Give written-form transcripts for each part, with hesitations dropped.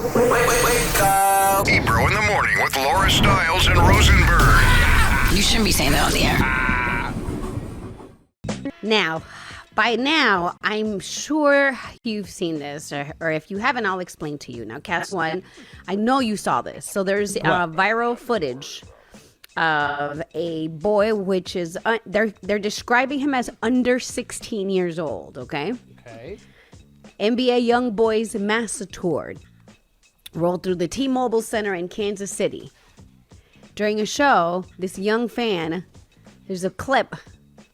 Wake up. Ebro in the morning with Laura Stylez and Rosenberg. You shouldn't be saying that on the air. Now, by now, I'm sure you've seen this, or if you haven't, I'll explain to you. Now, Cast One, I know you saw this. So there's viral footage of a boy, which is they're describing him as under 16 years old. Okay. NBA Young Boys Massa Tour rolled through the T-Mobile Center in Kansas City. During a show, this young fan, there's a clip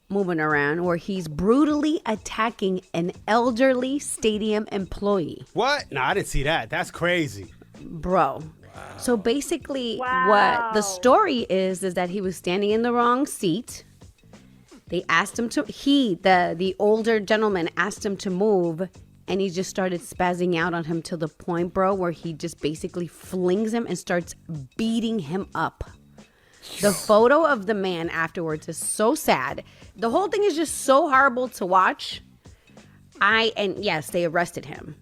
moving around where he's brutally attacking an elderly stadium employee. What? No, I didn't see that. That's crazy. Bro. So basically what the story is that he was standing in the wrong seat. They asked him to, the older gentleman asked him to move, and he just started spazzing out on him to the point, bro, where he just basically flings him and starts beating him up. The photo of the man afterwards is so sad. The whole thing is just so horrible to watch. And yes, they arrested him.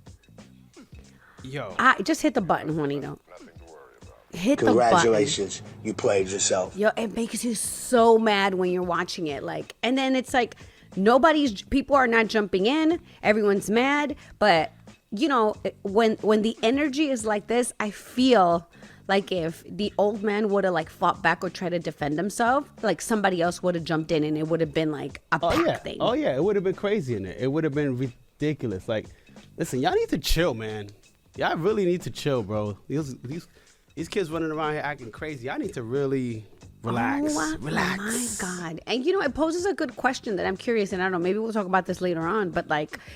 Yo. Just hit the button, Juanito. Hit the button. Congratulations, you played yourself. Yo, it makes you so mad when you're watching it. And then it's like, people are not jumping in. Everyone's mad. But, when the energy is like this, I feel like if the old man would have fought back or tried to defend himself, somebody else would have jumped in and it would have been a pack thing. Oh yeah, it would have been crazy in there. It would have been ridiculous. Listen, y'all need to chill, man. Y'all really need to chill, bro. These kids running around here acting crazy. Y'all need to really relax. Relax. My God. And it poses a good question that I'm curious, and I don't know, maybe we'll talk about this later on, but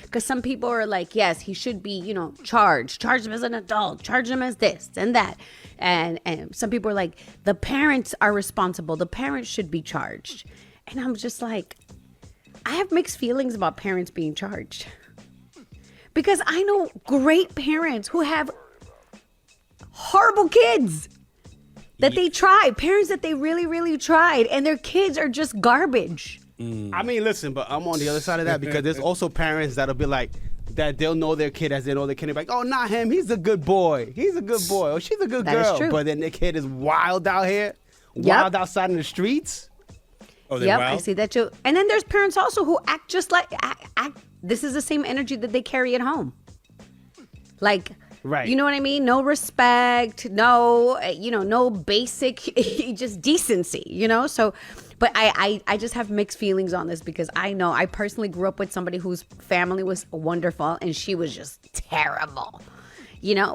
because some people are yes, he should be, charged him as an adult, charge him as this and that. And some people are the parents are responsible. The parents should be charged. And I'm just I have mixed feelings about parents being charged. Because I know great parents who have horrible kids that they tried, parents that they really, really tried, and their kids are just garbage. I mean, listen, but I'm on the other side of that because there's also parents that'll be that they'll know their kid as they know their kid. They're oh, not him. He's a good boy. He's a good boy. Or she's a good girl. That is true. But then their kid is wild out here, wild outside in the streets. Oh, they're wild? I see that too. And then there's parents also who act just act. This is the same energy that they carry at home. Right. You know what I mean? No respect, no, no basic, just decency, So, but I just have mixed feelings on this because I know I personally grew up with somebody whose family was wonderful and she was just terrible,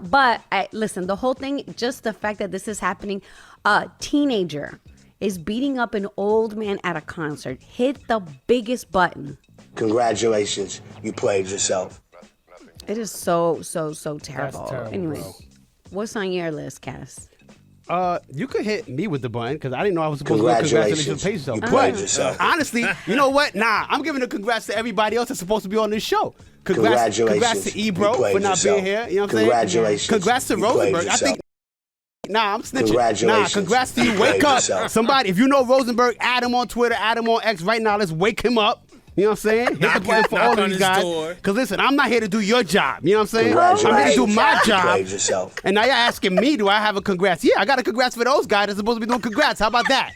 But listen, the whole thing, just the fact that this is happening, a teenager is beating up an old man at a concert, hit the biggest button. Congratulations, you played yourself. It is so terrible. Terrible, anyway, bro. What's on your list, Cass? You could hit me with the button because I didn't know I was supposed to Congratulations, page yourself. you played yourself. Honestly, you know what? Nah, I'm giving a congrats to everybody else that's supposed to be on this show. Congrats to Ebro for not being here. You know what I'm saying? Congratulations. Congrats to You played Rosenberg. I yourself. think. Nah, I'm snitching. Congratulations. Congrats to you. You Wake played up. yourself. Somebody, if you know Rosenberg, add him on Twitter, add him on X right now. Let's wake him up. You know what I'm saying? Hit the button for all of these guys. Because listen, I'm not here to do your job. You know what I'm saying? I'm here to do my job. You played yourself. And now you're asking me, do I have a congrats? Yeah, I got a congrats for those guys that's supposed to be doing congrats. How about that?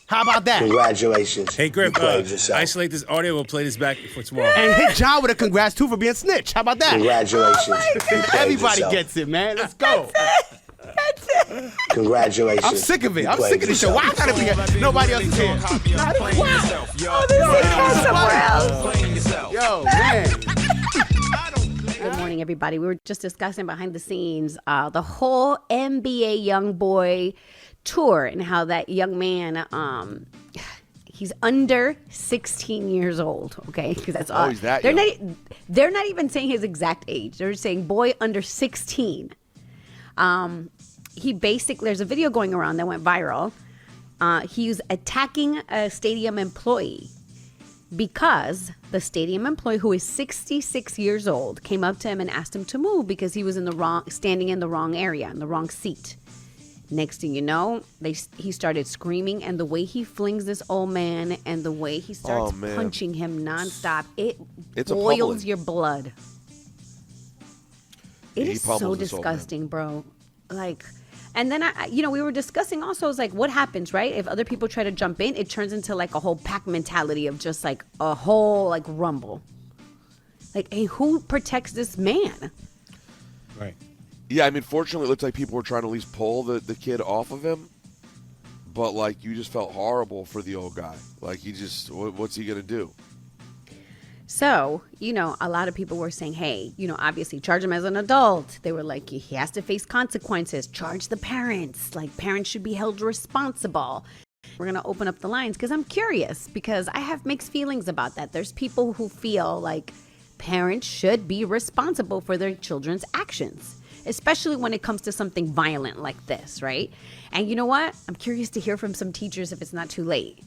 Congratulations. Hey, Griff, you played yourself. isolate this audio. We'll play this back for tomorrow. And hit John with a congrats, too, for being snitch. How about that? Congratulations. You played Everybody yourself. gets it, man. Let's go. Congratulations. I'm sick of it. You I'm played sick of this show. yourself. Why I gotta be here? Nobody else is here. Wow. Oh, this is somewhere else. Yo, man. Good morning, everybody. We were just discussing behind the scenes the whole NBA Young Boy tour and how that young man, he's under 16 years old. Okay, because that's all. He's that they're young. they're not even saying his exact age. They're saying boy under 16. He basically, there's a video going around that went viral. He was attacking a stadium employee because the stadium employee, who is 66 years old, came up to him and asked him to move because he was standing in the wrong area, in the wrong seat. Next thing you know, he started screaming, and the way he flings this old man and the way he starts punching him nonstop, it It's boils your blood. It He is pummels so this old man. disgusting, bro. Like, and then we were discussing also, it's like, what happens, right? If other people try to jump in, it turns into like a whole pack mentality of just like a whole like rumble. Like, hey, who protects this man? Right. Yeah, I mean, fortunately, it looked like people were trying to at least pull the kid off of him. But, like, you just felt horrible for the old guy. Like, what's he going to do? So, a lot of people were saying, hey, obviously charge him as an adult. They were like, he has to face consequences. Charge the parents. Like, parents should be held responsible. We're going to open up the lines because I'm curious, because I have mixed feelings about that. There's people who feel like parents should be responsible for their children's actions, especially when it comes to something violent like this, right? And you know what? I'm curious to hear from some teachers if it's not too late,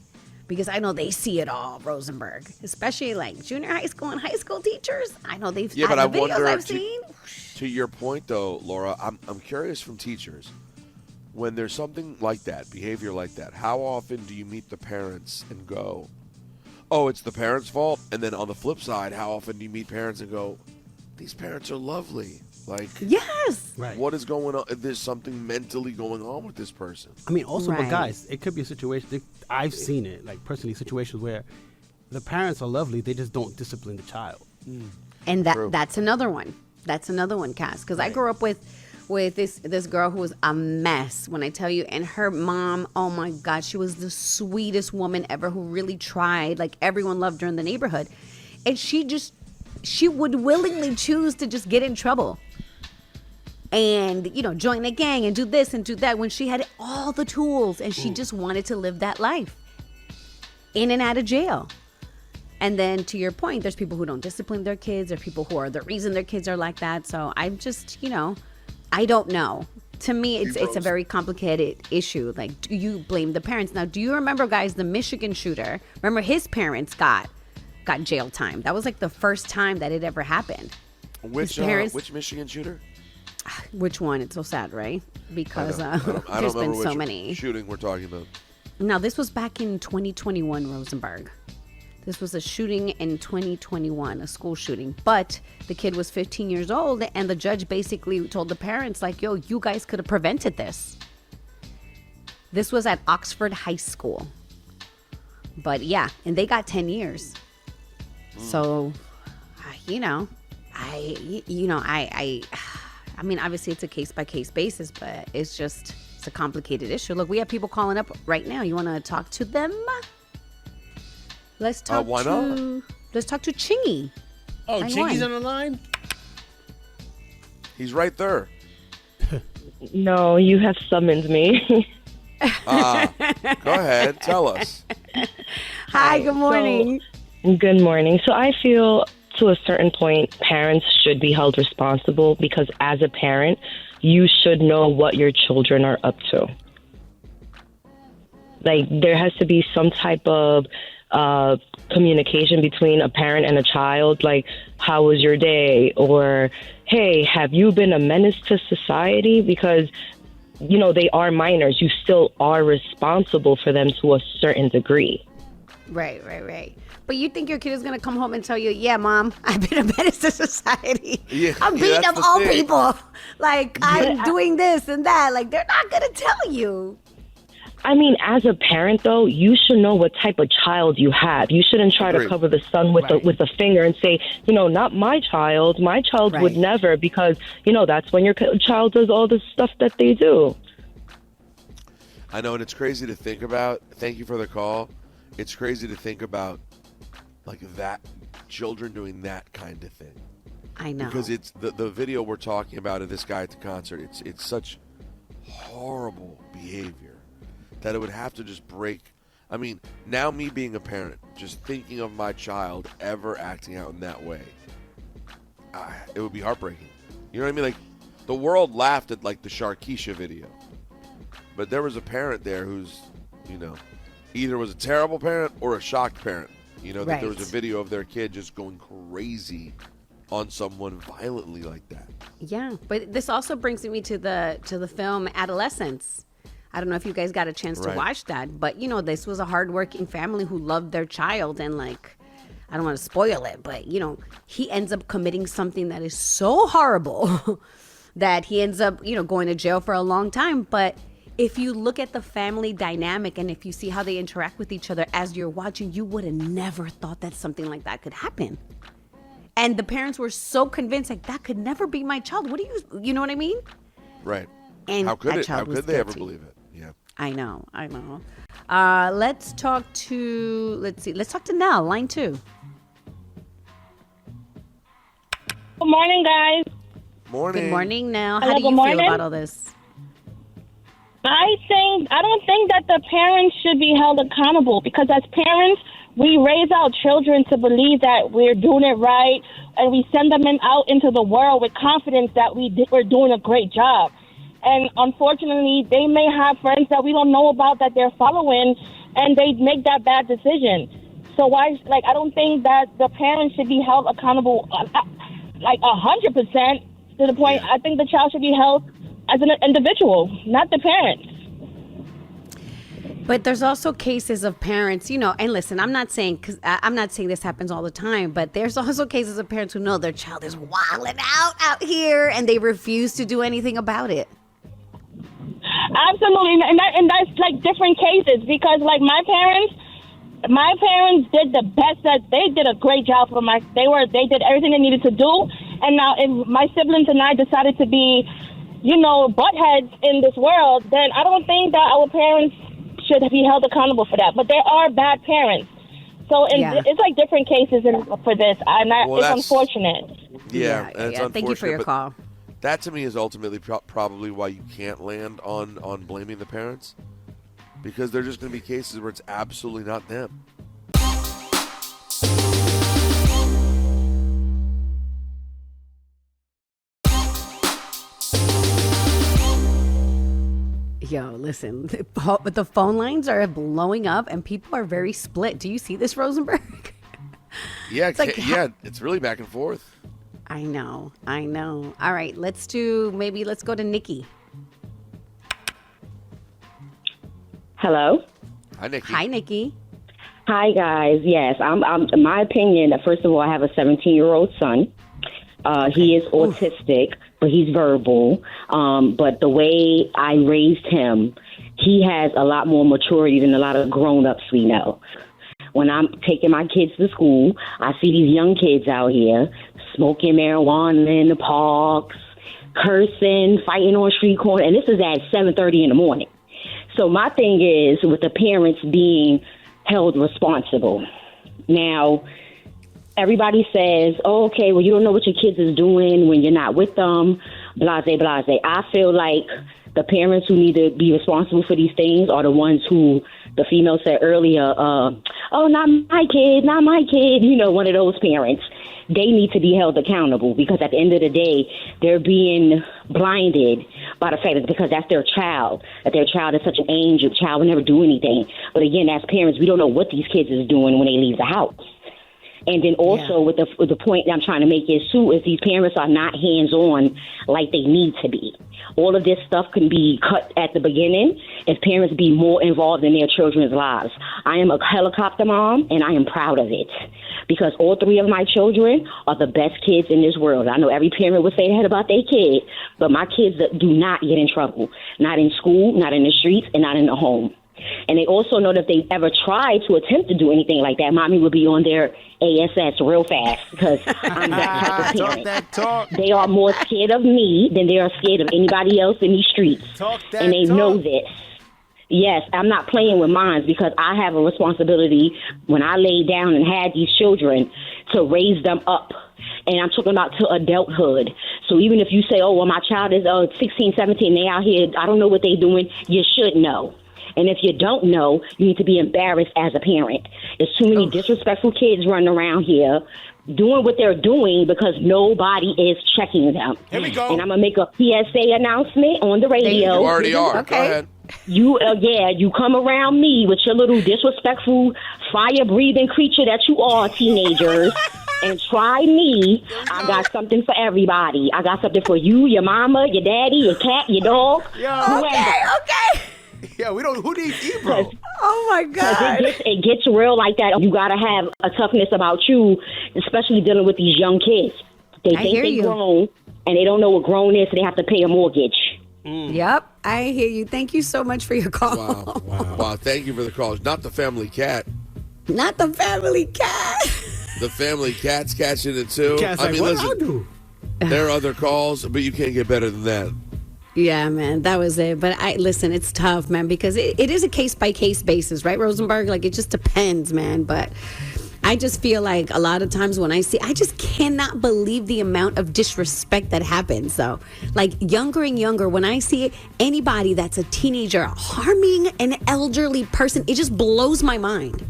because I know they see it all, Rosenberg, especially like junior high school and high school teachers. I know they've Yeah, but I the videos wonder, I've seen. to your point, though, Laura, I'm curious from teachers, when there's something like that, behavior like that, how often do you meet the parents and go, oh, it's the parents' fault? And then on the flip side, how often do you meet parents and go, these parents are lovely? Like, Yes. Right. what is going on? There's something mentally going on with this person. I mean, also, Right. but guys, it could be a situation. I've seen it, like personally, situations where the parents are lovely, they just don't discipline the child. And True. that's another one. That's another one, Cass. Because I grew up with this girl who was a mess, when I tell you. And her mom, oh my God, she was the sweetest woman ever, who really tried. Like, everyone loved her in the neighborhood. And she would willingly choose to just get in trouble. And, join a gang and do this and do that, when she had all the tools and she just wanted to live that life in and out of jail. And then, to your point, there's people who don't discipline their kids, or people who are the reason their kids are like that. So I'm just, I don't know. To me, it's a very complicated issue. Like, do you blame the parents? Now, do you remember, guys, the Michigan shooter? Remember, his parents got jail time. That was like the first time that it ever happened. Which parents- which Michigan shooter? Which one? It's so sad, right? Because I don't there's been remember so which many. shooting we're talking about. Now, this was back in 2021, Rosenberg. This was a shooting in 2021, a school shooting. But the kid was 15 years old, and the judge basically told the parents, like, yo, you guys could have prevented this. This was at Oxford High School. But yeah, and they got 10 years. So, I mean, obviously it's a case-by-case basis, but it's a complicated issue. Look, we have people calling up right now. You want to talk to them? Let's talk why not? Let's talk to Chingy. Oh, Line Chingy's one. on the line? He's right there. No, you have summoned me. Go ahead, tell us. Hi, good morning. Good morning. So I feel, to a certain point, parents should be held responsible, because as a parent, you should know what your children are up to. Like, there has to be some type of communication between a parent and a child, like, how was your day? Or, hey, have you been a menace to society? Because, they are minors. You still are responsible for them to a certain degree. Right. But you think your kid is going to come home and tell you, yeah, Mom, I've been a menace to society. Yeah, I'm yeah, beating that's up the all thing. people. Like, I'm doing this and that. Like, they're not going to tell you. I mean, as a parent, though, you should know what type of child you have. You shouldn't try Agreed. to cover the sun with with a finger and say, not my child. My child would Right. never, because, that's when your child does all the stuff that they do. I know, and it's crazy to think about. Thank you for the call. It's crazy to think about, like, that, children doing that kind of thing. I know. Because it's the video we're talking about of this guy at the concert. It's such horrible behavior that it would have to just break. I mean, now me being a parent, just thinking of my child ever acting out in that way, it would be heartbreaking. You know what I mean? Like, the world laughed at, like, the Sharkeisha video, but there was a parent there who's, either was a terrible parent or a shocked parent. That there was a Right. video of their kid just going crazy on someone violently like that. Yeah, but this also brings me to the film Adolescence. I don't know if you guys got a chance to Right. watch that, but this was a hardworking family who loved their child, and like, I don't want to spoil it, but he ends up committing something that is so horrible that he ends up, going to jail for a long time. But if you look at the family dynamic and if you see how they interact with each other as you're watching, you would have never thought that something like that could happen. And the parents were so convinced, like, that could never be my child. What do you know what I mean? Right. And how could they ever guilty. believe it? Yeah. I know. Let's talk to Nell, line 2. Good morning, guys. Morning. Good morning, Nell. Hello, How do good you feel morning. about all this? I don't think that the parents should be held accountable because as parents, we raise our children to believe that we're doing it right, and we send them out into the world with confidence that we're doing a great job. And unfortunately, they may have friends that we don't know about that they're following, and they make that bad decision. So I don't think that the parents should be held accountable 100% to the point. I think the child should be held as an individual, not the parents. But there's also cases of parents, and listen, I'm not saying this happens all the time, but there's also cases of parents who know their child is wilding out here and they refuse to do anything about it. Absolutely, and that's like different cases because like my parents did the best that they did a great job for they did everything they needed to do, and now if my siblings and I decided to be, butt heads in this world, then I don't think that our parents should be held accountable for that. But there are bad parents. So it's like different cases for this. It's unfortunate. Yeah, and it's unfortunate. Thank you for your call. That to me is ultimately probably why you can't land on blaming the parents, because there's just going to be cases where it's absolutely not them. Yo, listen, the phone lines are blowing up and people are very split. Do you see this, Rosenberg? Yeah, it's really back and forth. I know. All right, let's go to Nikki. Hello. Hi, Nikki. Hi, guys. Yes, I'm in my opinion, first of all, I have a 17-year-old son. He is autistic, but he's verbal. But the way I raised him, he has a lot more maturity than a lot of grown-ups we know. When I'm taking my kids to school, I see these young kids out here smoking marijuana in the parks, cursing, fighting on street corners, and this is at 7:30 in the morning. So my thing is with the parents being held responsible. Now, everybody says, oh, okay, well, you don't know what your kids is doing when you're not with them, blase, blase. I feel like the parents who need to be responsible for these things are the ones who, the female said earlier, oh, not my kid, one of those parents. They need to be held accountable because at the end of the day, they're being blinded by the fact that because that's their child, that their child is such an angel, child will never do anything. But again, as parents, we don't know what these kids is doing when they leave the house. And then also with the point that I'm trying to make is too, is these parents are not hands-on like they need to be. All of this stuff can be cut at the beginning if parents be more involved in their children's lives. I am a helicopter mom, and I am proud of it because all 3 of my children are the best kids in this world. I know every parent would say that about their kid, but my kids do not get in trouble, not in school, not in the streets, and not in the home. And they also know that if they ever try to attempt to do anything like that, mommy would be on their ASS real fast because I'm that type of parent. Talk. They are more scared of me than they are scared of anybody else in these streets. And they know this. Yes, I'm not playing with mine because I have a responsibility when I laid down and had these children to raise them up. And I'm talking about to adulthood. So even if you say, oh, well, my child is 16, 17, they out here, I don't know what they're doing, you should know. And if you don't know, you need to be embarrassed as a parent. There's too many disrespectful kids running around here doing what they're doing because nobody is checking them. Here we go. And I'm going to make a PSA announcement on the radio. You already are. Okay. Go ahead. You come around me with your little disrespectful, fire-breathing creature that you are, teenagers, and try me. I got something for everybody. I got something for you, your mama, your daddy, your cat, your dog, whoever. Okay. Yeah, we don't. Who needs Ebro? Oh my God. It gets real like that. You gotta have a toughness about you, especially dealing with these young kids. They think they're grown, and they don't know what grown is, so they have to pay a mortgage. Yep, I hear you. Thank you so much for your call. Wow. Thank you for the call. Not the family cat. Not the family cat. The family cat's catching it too. Cat's like, what I do? There are other calls, but you can't get better than that. Yeah, man, that was it. But listen, it's tough, man, because it is a case by case basis, right, Rosenberg? Like, it just depends, man. But I just feel like a lot of times when I just cannot believe the amount of disrespect that happens. So, like, younger and younger, when I see anybody that's a teenager harming an elderly person, it just blows my mind.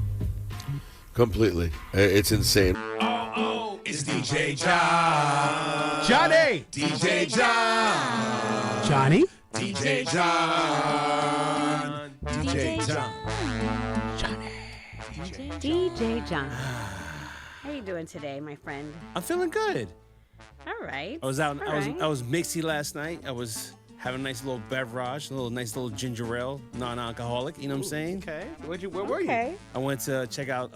Completely. It's insane. Oh, it's DJ John. Johnny. DJ John. Johnny. DJ John. DJ John. DJ John. How you doing today, my friend? I'm feeling good. All right. I was out. All I was right. mixy last night. I was having a nice little beverage, nice little ginger ale, non-alcoholic. You know what I'm saying? Okay. Where were you? I went to check out.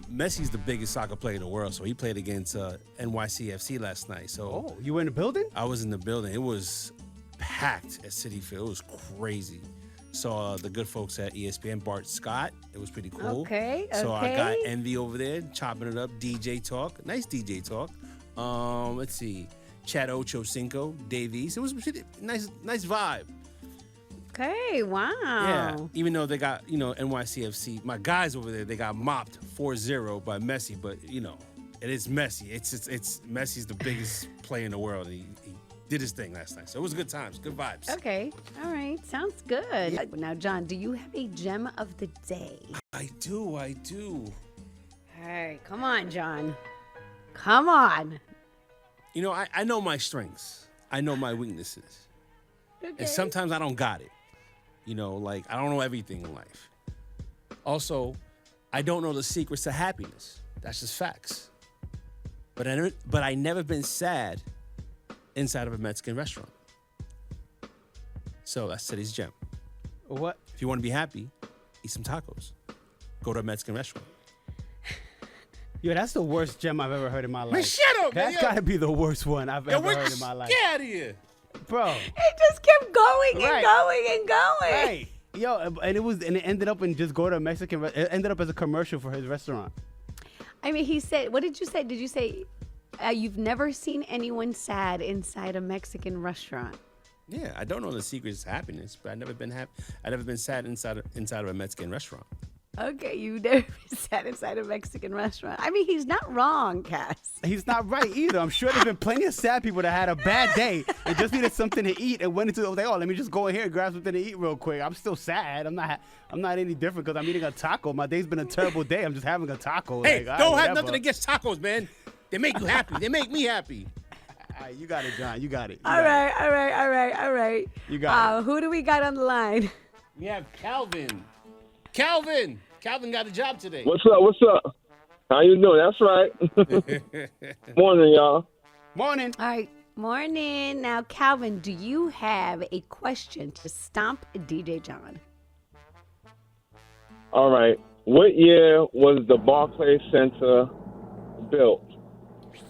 Messi's the biggest soccer player in the world, so he played against NYCFC last night. So you were in the building? I was in the building. It was packed at Citi Field. It was crazy. Saw the good folks at ESPN, Bart Scott. It was pretty cool. Okay. So I got Envy over there chopping it up. DJ talk, nice DJ talk. Let's see, Chad Ochocinco, Davies. It was pretty nice vibe. Okay. Wow. Yeah. Even though they got NYCFC, my guys over there, they got mopped 4-0 by Messi. But it is Messi. It's Messi's the biggest player in the world. He did his thing last night. So it was good times, good vibes. Okay. All right. Sounds good. Now, John, do you have a gem of the day? I do. All right. Come on, John. Come on. I know my strengths. I know my weaknesses. Okay. And sometimes I don't got it. Like I don't know everything in life. Also, I don't know the secrets to happiness. That's just facts. But I never been sad inside of a Mexican restaurant. So that's today's gem. What? If you want to be happy, eat some tacos. Go to a Mexican restaurant. Yo, that's the worst gem I've ever heard in my life. Man, shut up, man. That's got to be the worst one I've ever heard in my life. Get out of here. Bro. It just kept going and going and going. Right. Yo, and it ended up in just go to a Mexican. It ended up as a commercial for his restaurant. I mean, he said, what did you say? Did you say you've never seen anyone sad inside a Mexican restaurant? Yeah, I don't know the secrets to happiness, but I've never been happy. I've never been sad inside of a Mexican restaurant. Okay, you never been sad inside a Mexican restaurant. I mean, he's not wrong, Cass. He's not right either. I'm sure there's been plenty of sad people that had a bad day and just needed something to eat and went into it like, let me just go in here and grab something to eat real quick. I'm still sad. I'm not any different because I'm eating a taco. My day's been a terrible day. I'm just having a taco. Hey, like, don't have nothing against tacos, man. They make you happy. They make me happy. All right, you got it, John. You got it. All right. You got it. Who do we got on the line? We have Calvin. Calvin got a job today. What's up? How you doing? That's right. Morning, y'all. Morning. All right. Morning. Now, Calvin, do you have a question to stomp DJ John? All right. What year was the Barclays Center built?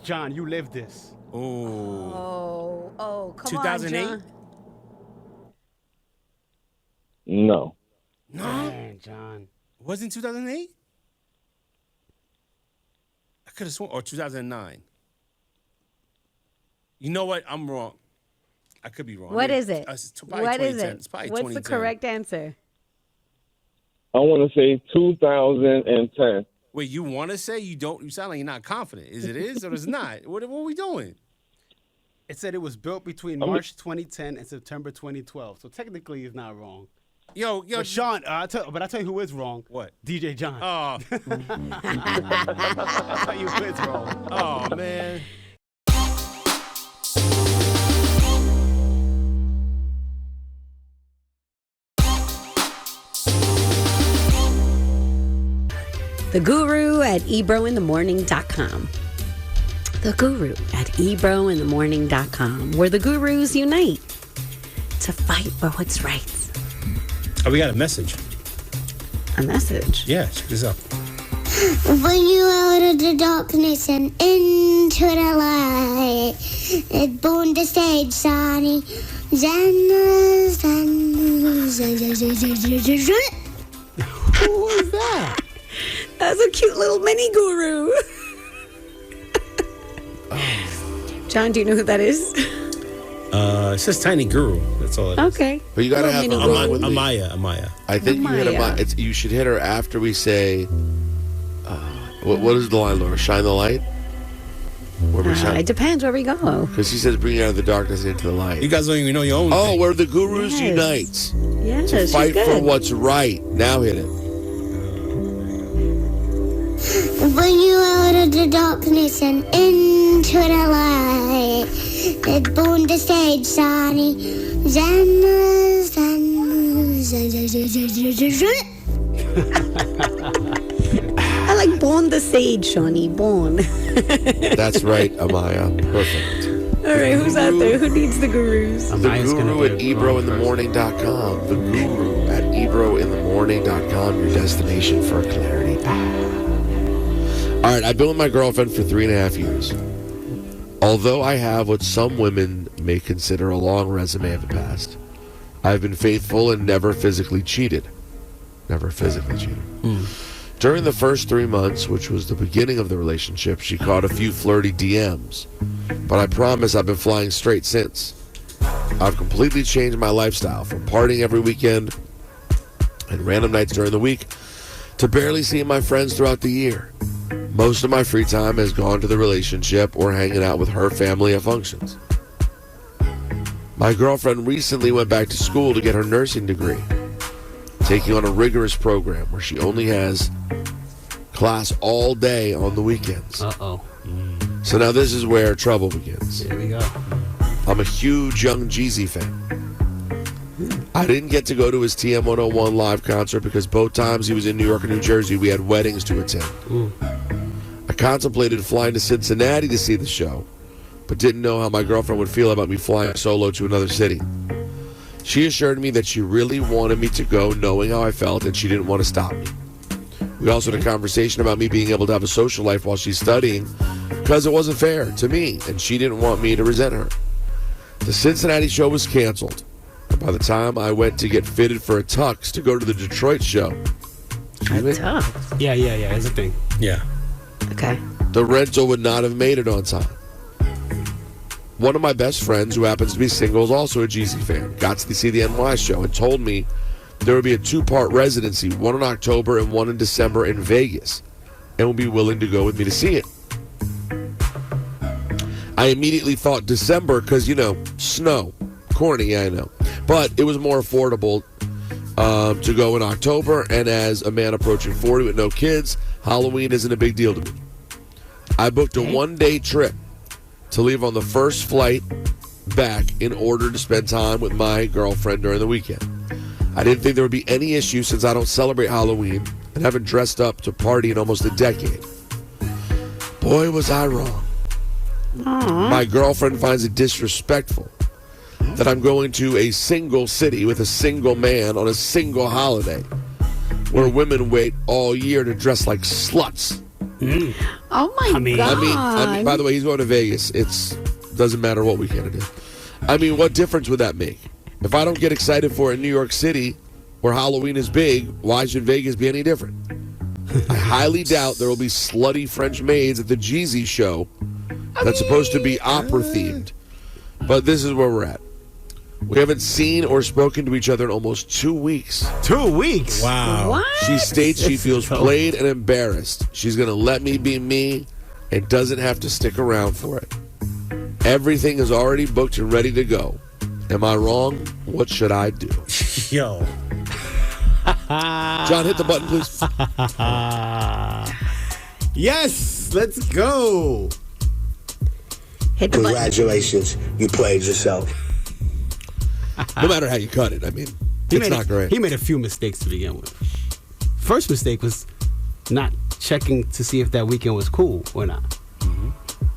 John, you lived this. Oh, come 2008? on, John. No. Man, John. Wasn't 2008? I could have sworn, or 2009. You know what? I'm wrong. I could be wrong. What is it? What is it? It's probably What's the 2010. correct answer? I want to say 2010. Wait, you want to say you don't? You sound like you're not confident. Is it or is it not? What are we doing? It said it was built between March 2010 and September 2012. So technically, it's not wrong. Yo, but Sean, I'll tell you who is wrong. What? DJ John. Oh. I'll tell you who is wrong. Oh, man. The Guru at ebrointhemorning.com. The Guru at ebrointhemorning.com, where the gurus unite to fight for what's right. Oh, we got a message. A message? Yeah, check this out. Bring you out of the darkness and into the light. It born the stage, Sonny. Who was that? That's a cute little mini guru. John, do you know who that is? It says Tiny Guru. That's all it is. Okay. But you gotta have her on with me. Amaya. I think you hit Amaya. You should hit her after we say. What is the line, Laura? Shine the light. Where we shine? It depends where we go. Because he says, "Bring you out of the darkness and into the light." You guys don't even know your own. Oh, where the gurus unite to fight for what's right. Now hit it. Bring you out of the darkness and into the light. It born the stage, Sonny. I like Born the Sage, Shawnee. Born. That's right, Amaya. Perfect. All right, who's out there? Who needs the gurus? The guru at ebrointhemorning.com. The guru at ebrointhemorning.com. Your destination for clarity. All right, I've been with my girlfriend for 3.5 years. Although I have what some women may consider a long resume of the past, I've been faithful and never physically cheated. Never physically cheated. During the first 3 months, which was the beginning of the relationship, she caught a few flirty DMs. But I promise I've been flying straight since. I've completely changed my lifestyle from partying every weekend and random nights during the week to barely seeing my friends throughout the year. Most of my free time has gone to the relationship or hanging out with her family at functions. My girlfriend recently went back to school to get her nursing degree, taking on a rigorous program where she only has class all day on the weekends. Uh-oh. So now this is where trouble begins. Here we go. I'm a huge Young Jeezy fan. I didn't get to go to his TM 101 live concert because both times he was in New York and New Jersey, we had weddings to attend. I contemplated flying to Cincinnati to see the show, but didn't know how my girlfriend would feel about me flying solo to another city. She assured me that she really wanted me to go, knowing how I felt, and she didn't want to stop me. We also had a conversation about me being able to have a social life while she's studying, because it wasn't fair to me, and she didn't want me to resent her. The Cincinnati show was canceled. By the time I went to get fitted for a tux to go to the Detroit show, Yeah, it's a thing. Yeah. Okay. the rental would not have made it on time. One of my best friends, who happens to be single, is also a Jeezy fan. Got to see the NY show and told me there would be a 2-part residency, one in October and one in December in Vegas, and would be willing to go with me to see it. I immediately thought December because, snow. Corny, I know. But it was more affordable to go in October, and as a man approaching 40 with no kids, Halloween isn't a big deal to me. I booked a one-day trip to leave on the first flight back in order to spend time with my girlfriend during the weekend. I didn't think there would be any issue since I don't celebrate Halloween and haven't dressed up to party in almost a decade. Boy, was I wrong. My girlfriend finds it disrespectful that I'm going to a single city with a single man on a single holiday where women wait all year to dress like sluts. Oh my God. I mean, by the way, he's going to Vegas. It doesn't matter what weekend it is. I mean, what difference would that make? If I don't get excited for it in New York City, where Halloween is big, why should Vegas be any different? I highly doubt there will be slutty French maids at the Jeezy show that's supposed to be opera-themed. But this is where we're at. We haven't seen or spoken to each other in almost 2 weeks. 2 weeks? Wow. What? She states she feels played and embarrassed. She's going to let me be me and doesn't have to stick around for it. Everything is already booked and ready to go. Am I wrong? What should I do? Yo. John, hit the button, please. Yes, let's go. Hit the button. Congratulations, you played yourself. No matter how you cut it, I mean, it's not great. He made a few mistakes to begin with. First mistake was not checking to see if that weekend was cool or not.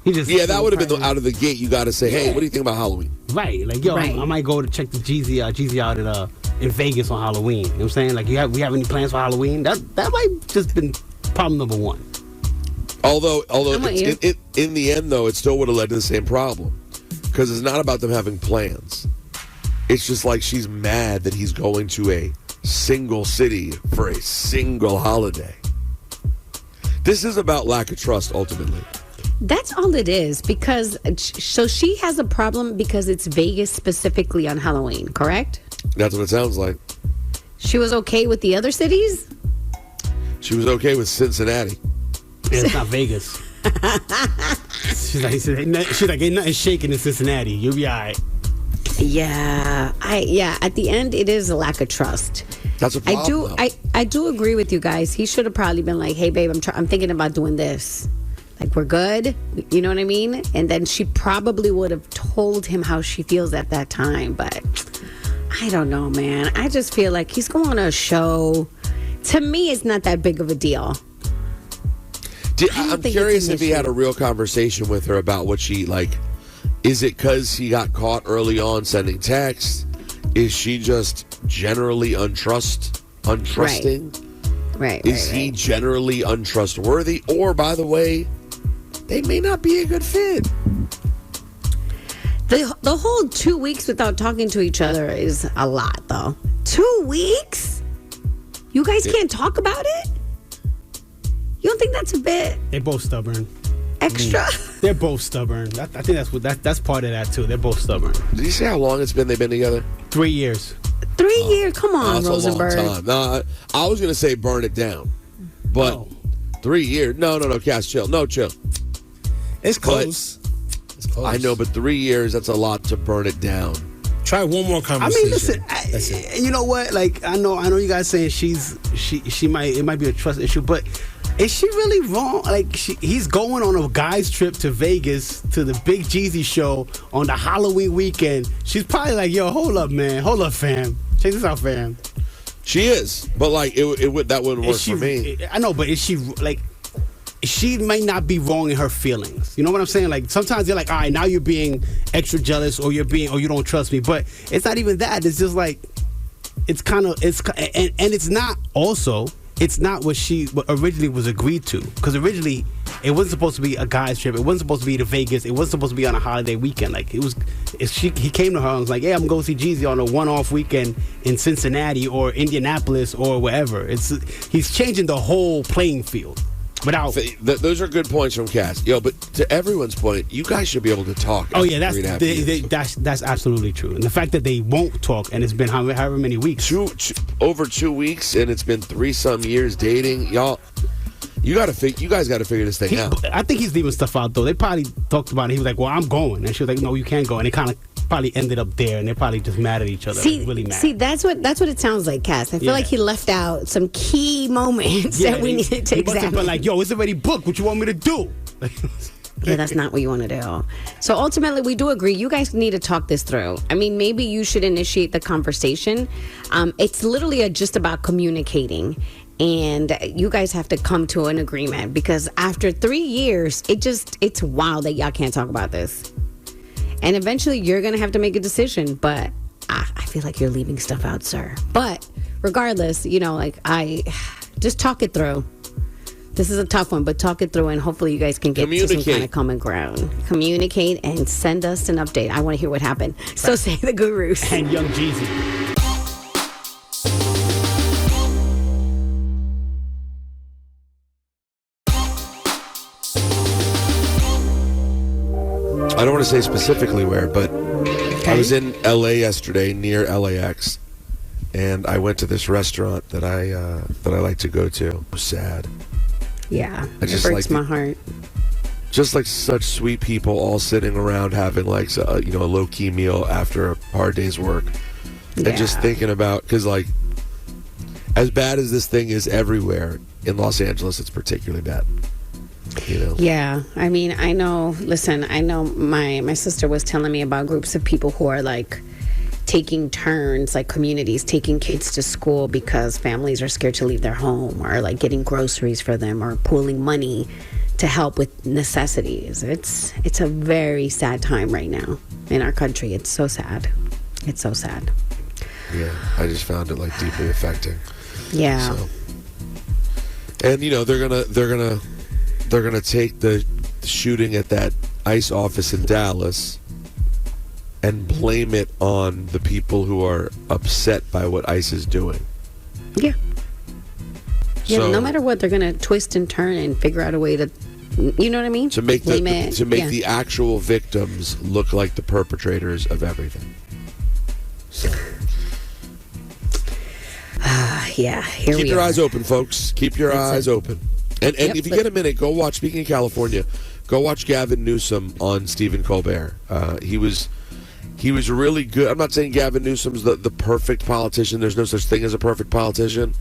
He just that would have been out of the gate. You got to say, hey, what do you think about Halloween? Right, like, yo, I might go to check the Jeezy out in Vegas on Halloween. You know what I'm saying? Like, we have any plans for Halloween? That might just been problem number one. Although in the end, though, it still would have led to the same problem. Because it's not about them having plans. It's just like she's mad that he's going to a single city for a single holiday. This is about lack of trust, ultimately. That's all it is. Because, so she has a problem because it's Vegas specifically on Halloween, correct? That's what it sounds like. She was okay with the other cities? She was okay with Cincinnati. Yeah, it's not Vegas. She's like, ain't nothing shaking in Cincinnati. You'll be all right. Yeah, at the end, it is a lack of trust. That's a problem. I do agree with you guys. He should have probably been like, hey, babe, I'm thinking about doing this. Like, we're good. You know what I mean? And then she probably would have told him how she feels at that time. But I don't know, man. I just feel like he's going on a show. To me, it's not that big of a deal. I'm curious if he had a real conversation with her about what she, like, is it because he got caught early on sending texts? Is she just generally untrusting? Right. Is he generally untrustworthy? Or, by the way, they may not be a good fit. The whole 2 weeks without talking to each other is a lot, though. 2 weeks? You guys can't talk about it? You don't think that's a bit They're both stubborn. extra? They're both stubborn. I think that's part of that too. They're both stubborn. Did you say how long they've been together? 3 years. 3 years? Come on, That's Rosenberg. a long time. No, I was gonna say burn it down, but 3 years. No, Cass, chill. No, chill. It's close. It's close. I know, but 3 years—that's a lot to burn it down. Try one more I conversation. mean, listen. You know what? Like, I know you guys saying it might be a trust issue, but is she really wrong? Like, he's going on a guy's trip to Vegas to the Big Jeezy show on the Halloween weekend. She's probably like, yo, hold up, man. Hold up, fam. Check this out, fam. She is, but like that wouldn't work for me. I know, but is she like? She might not be wrong in her feelings. You know what I'm saying? Like, sometimes you're like, all right, now you're being extra jealous, or you don't trust me. But it's not even that. It's just like, it's not what originally was agreed to. Because originally, it wasn't supposed to be a guy's trip. It wasn't supposed to be to Vegas. It wasn't supposed to be on a holiday weekend. Like, he came to her and was like, hey, I'm going to see Jeezy on a one-off weekend in Cincinnati or Indianapolis or wherever. He's changing the whole playing field. Those are good points from Cass. Yo, but to everyone's point, you guys should be able to talk. Oh yeah, that's absolutely true. And the fact that they won't talk, and it's been however many weeks, over 2 weeks, and it's been 3-some years dating, y'all. You guys got to figure this thing out. I think he's leaving stuff out though. They probably talked about it. He was like, "Well, I'm going," and she was like, "No, you can't go." And they kind of probably ended up there, and they're probably just mad at each other. Really mad. See, that's what it sounds like, Cass. I feel like he left out some key moments that we needed to examine. But like, yo, it's already booked. What you want me to do? Yeah, that's not what you want to do. So ultimately, we do agree. You guys need to talk this through. I mean, maybe you should initiate the conversation. It's literally just about communicating. And you guys have to come to an agreement, because after 3 years, it's wild that y'all can't talk about this. And eventually you're going to have to make a decision, but I feel like you're leaving stuff out, sir. But regardless, I just talk it through. This is a tough one, but talk it through, and hopefully you guys can get to some kind of common ground. Communicate and send us an update. I want to hear what happened. So say the gurus. And Young Jeezy. I don't want to say specifically where, but I was in LA yesterday, near LAX, and I went to this restaurant that I like to go to. It was sad. Yeah, it breaks my heart. Just like such sweet people all sitting around having like a low key meal after a hard day's work, and just thinking about, because like as bad as this thing is everywhere, in Los Angeles it's particularly bad. Yeah, I mean, I know my sister was telling me about groups of people who are like taking turns, like communities taking kids to school because families are scared to leave their home, or like getting groceries for them, or pooling money to help with necessities. It's a very sad time right now in our country. It's so sad. It's so sad. Yeah, I just found it like deeply affecting. Yeah. So. And they're gonna take the shooting at that ICE office in Dallas and blame it on the people who are upset by what ICE is doing. Yeah. Yeah, So, no matter what, they're going to twist and turn and figure out a way to, you know what I mean? to make Yeah. the actual victims look like the perpetrators of everything. So. Yeah, here Keep we your are. eyes open, folks. Keep your eyes open. And Yep, if you but- get a minute, go watch. Speaking of California, go watch Gavin Newsom on Stephen Colbert. He was really good. I'm not saying Gavin Newsom's the perfect politician. There's no such thing as a perfect politician.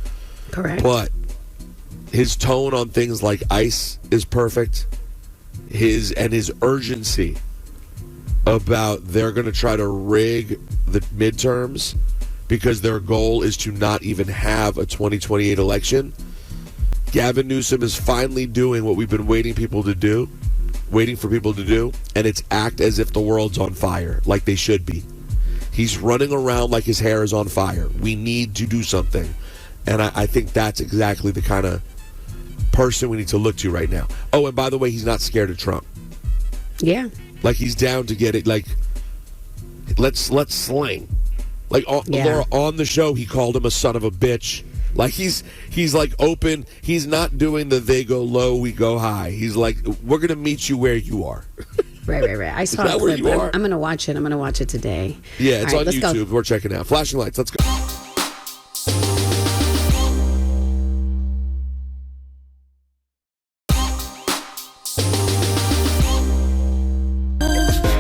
Correct. But his tone on things like ICE is perfect. His urgency about they're going to try to rig the midterms because their goal is to not even have a 2028 election. Gavin Newsom is finally doing what we've been waiting for people to do, and it's act as if the world's on fire, like they should be. He's running around like his hair is on fire. We need to do something. And I think that's exactly the kind of person we need to look to right now. Oh, and by the way, he's not scared of Trump. Yeah. Like, he's down to get it. Like, let's sling. Like, Laura, on the show, he called him a son of a bitch. Like, he's like open. He's not doing the they go low, we go high. He's like, we're going to meet you where you are. Right. I saw that a where clip. you I'm are? going to watch it. I'm going to watch it today. Yeah, it's All right, on let's go. YouTube. We're checking out. Flashing lights. Let's go.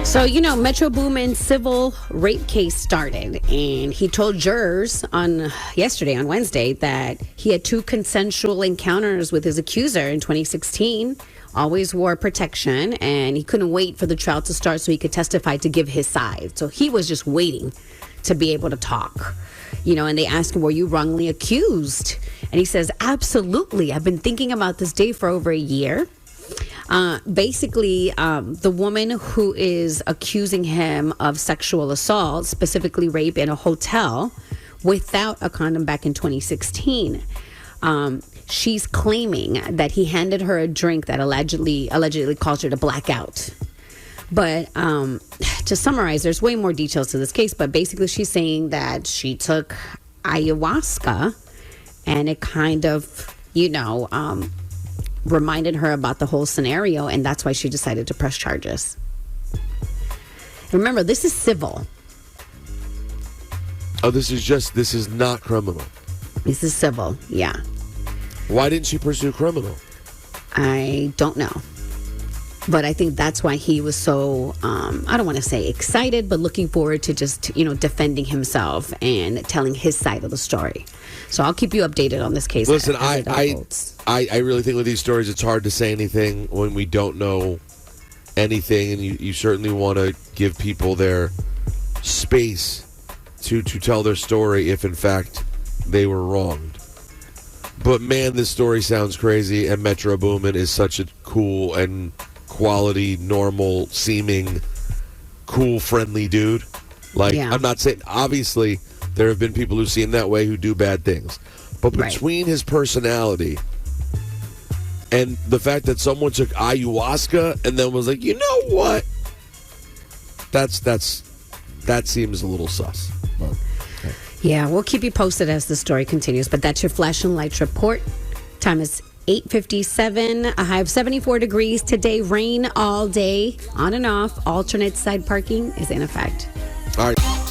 So, Metro Boomin's civil rape case started, and he told jurors on Wednesday, that he had 2 consensual encounters with his accuser in 2016, always wore protection, and he couldn't wait for the trial to start so he could testify to give his side. So he was just waiting to be able to talk. And they asked him, were you wrongly accused? And he says, absolutely. I've been thinking about this day for over a year. Basically, the woman who is accusing him of sexual assault, specifically rape in a hotel without a condom back in 2016, she's claiming that he handed her a drink that allegedly caused her to black out. But to summarize, there's way more details to this case, but basically she's saying that she took ayahuasca and it kind of, reminded her about the whole scenario, and that's why she decided to press charges. Remember, this is civil. Oh, this is not criminal. This is civil, yeah. Why didn't she pursue criminal? I don't know. But I think that's why he was so, I don't want to say excited, but looking forward to just, defending himself and telling his side of the story. So I'll keep you updated on this case. Listen, I really think with these stories, it's hard to say anything when we don't know anything, and you certainly want to give people their space to tell their story if, in fact, they were wronged. But, man, this story sounds crazy, and Metro Boomin is such a cool and quality, normal seeming, cool, friendly dude. Like, yeah. I'm not saying, obviously, there have been people who see him that way who do bad things. But between his personality and the fact that someone took ayahuasca and then was like, you know what? That seems a little sus. But, okay. Yeah, we'll keep you posted as the story continues. But that's your Flash and Lights report. Time is 8:57. A high of 74 degrees today. Rain all day, on and off. Alternate side parking is in effect. All right.